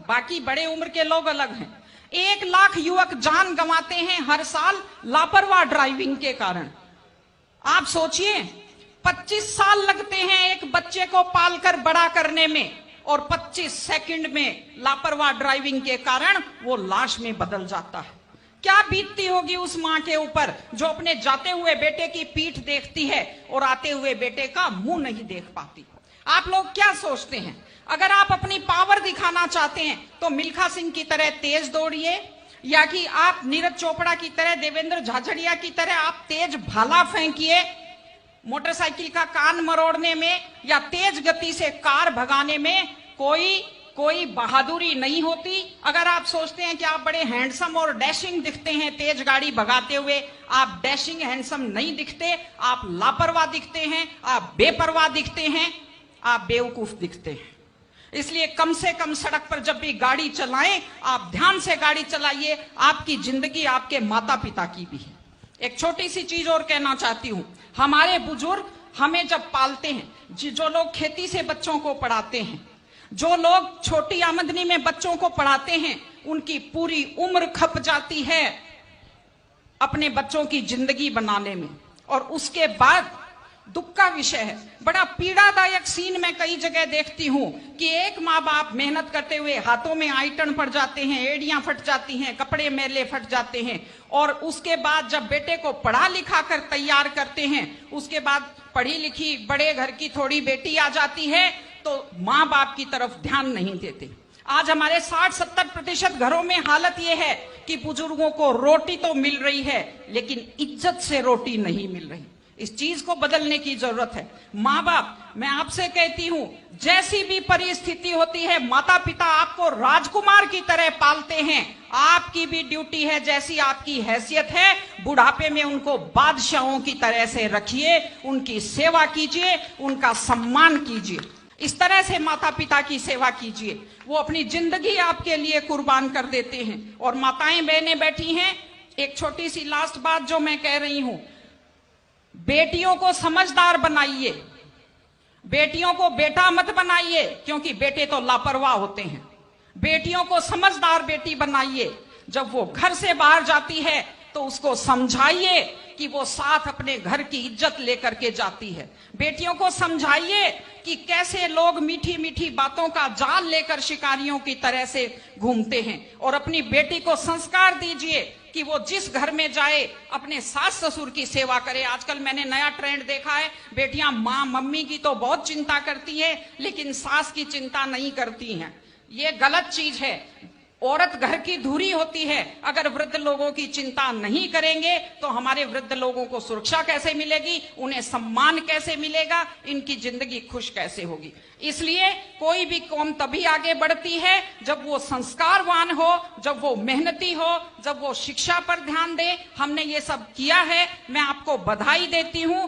बाकी बड़े उम्र के लोग अलग हैं। 1 लाख युवक जान गंवाते हैं हर साल लापरवाह ड्राइविंग के कारण। आप सोचिए, 25 साल लगते हैं एक बच्चे को पालकर बड़ा करने में, और 25 सेकंड में लापरवाह ड्राइविंग के कारण वो लाश में बदल जाता है। क्या बीतती होगी उस मां के ऊपर जो अपने जाते हुए बेटे की पीठ देखती है और आते हुए बेटे का मुंह नहीं देख पाती। आप लोग क्या सोचते हैं, अगर आप अपनी पावर दिखाना चाहते हैं तो मिल्खा सिंह की तरह तेज दौड़िए, या कि आप नीरज चोपड़ा की तरह, देवेंद्र झाझड़िया की तरह आप तेज भाला फेंकिए मोटरसाइकिल का कान मरोड़ने में, या तेज गति से कार भगाने में कोई बहादुरी नहीं होती। अगर आप सोचते हैं कि आप बड़े हैंडसम और डैशिंग दिखते हैं तेज गाड़ी भगाते हुए, आप डैशिंग हैंडसम नहीं दिखते, आप लापरवाह दिखते हैं, आप बेपरवाह दिखते हैं, आप बेवकूफ दिखते हैं। इसलिए कम से कम सड़क पर जब भी गाड़ी चलाएं, आप ध्यान से गाड़ी चलाइए। आपकी जिंदगी आपके माता पिता की भी है। एक छोटी सी चीज और कहना चाहती हूं, हमारे बुजुर्ग हमें जब पालते हैं, जो लोग खेती से बच्चों को पढ़ाते हैं, जो लोग छोटी आमदनी में बच्चों को पढ़ाते हैं, उनकी पूरी उम्र खप जाती है अपने बच्चों की जिंदगी बनाने में। और उसके बाद दुख का विषय है, बड़ा पीड़ादायक सीन मैं कई जगह देखती हूं कि एक माँ बाप मेहनत करते हुए हाथों में आइटन पड़ जाते हैं, एड़ियां फट जाती हैं, कपड़े मैले फट जाते हैं, और उसके बाद जब बेटे को पढ़ा लिखा कर तैयार करते हैं, उसके बाद पढ़ी लिखी बड़े घर की थोड़ी बेटी आ जाती है तो माँ बाप की तरफ ध्यान नहीं देते। आज हमारे 60-70% घरों में हालत यह है कि बुजुर्गों को रोटी तो मिल रही है लेकिन इज्जत से रोटी नहीं मिल रही। इस चीज को बदलने की जरूरत है। माँ बाप, मैं आपसे कहती हूं, जैसी भी परिस्थिति होती है, माता पिता आपको राजकुमार की तरह पालते हैं। आपकी भी ड्यूटी है, जैसी आपकी हैसियत है, बुढ़ापे में उनको बादशाहों की तरह से रखिए, उनकी सेवा कीजिए, उनका सम्मान कीजिए। इस तरह से माता पिता की सेवा कीजिए। वो अपनी जिंदगी आपके लिए कुर्बान कर देते हैं। और माताएं बहनें बैठी हैं, एक छोटी सी लास्ट बात जो मैं कह रही हूं, बेटियों को समझदार बनाइए, बेटियों को बेटा मत बनाइए, क्योंकि बेटे तो लापरवाह होते हैं। बेटियों को समझदार बेटी बनाइए। जब वो घर से बाहर जाती है तो उसको समझाइए कि वो साथ अपने घर की इज्जत लेकर के जाती है। बेटियों को समझाइए कि कैसे लोग मीठी मीठी बातों का जाल लेकर शिकारियों की तरह से घूमते हैं। और अपनी बेटी को संस्कार दीजिए कि वो जिस घर में जाए अपने सास ससुर की सेवा करे। आजकल मैंने नया ट्रेंड देखा है, बेटियां माँ मम्मी की तो बहुत चिंता करती है लेकिन सास की चिंता नहीं करती हैं। ये गलत चीज है। औरत घर की धुरी होती है। अगर वृद्ध लोगों की चिंता नहीं करेंगे तो हमारे वृद्ध लोगों को सुरक्षा कैसे मिलेगी, उन्हें सम्मान कैसे मिलेगा, इनकी जिंदगी खुश कैसे होगी। इसलिए कोई भी कौम तभी आगे बढ़ती है जब वो संस्कारवान हो, जब वो मेहनती हो, जब वो शिक्षा पर ध्यान दे। हमने ये सब किया है, मैं आपको बधाई देती हूं।